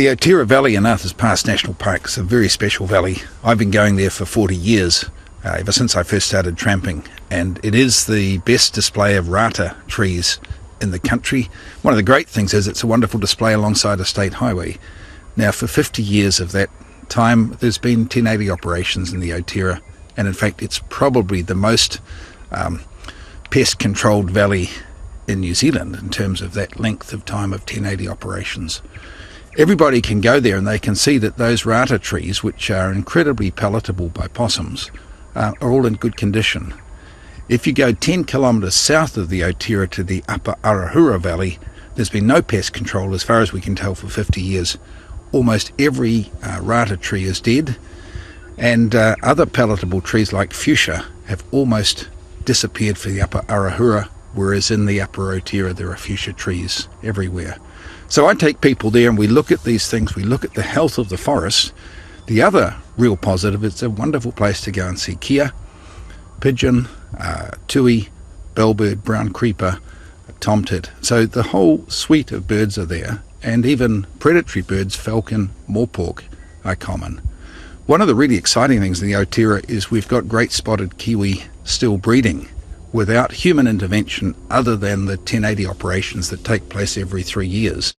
The Otira Valley in Arthur's Pass National Park is a very special valley. I've been going there for 40 years, ever since I first started tramping, and it is the best display of rata trees in the country. One of the great things is it's a wonderful display alongside a state highway. Now, for 50 years of that time, there's been 1080 operations in the Otira, and in fact it's probably the most pest-controlled valley in New Zealand in terms of that length of time of 1080 operations. Everybody can go there and they can see that those rata trees, which are incredibly palatable by possums, are all in good condition. If you go 10 kilometres south of the Otira to the upper Arahura Valley, there's been no pest control as far as we can tell for 50 years. Almost every rata tree is dead, and other palatable trees like fuchsia have almost disappeared for the upper Arahura, whereas in the upper Otira there are fuchsia trees everywhere. So I take people there and we look at these things, we look at the health of the forest. The other real positive, it's a wonderful place to go and see kea, pigeon, tui, bellbird, brown creeper, tomtit. So the whole suite of birds are there, and even predatory birds, falcon, moorpork, are common. One of the really exciting things in the Otira is we've got great spotted kiwi still breeding without human intervention other than the 1080 operations that take place every 3 years.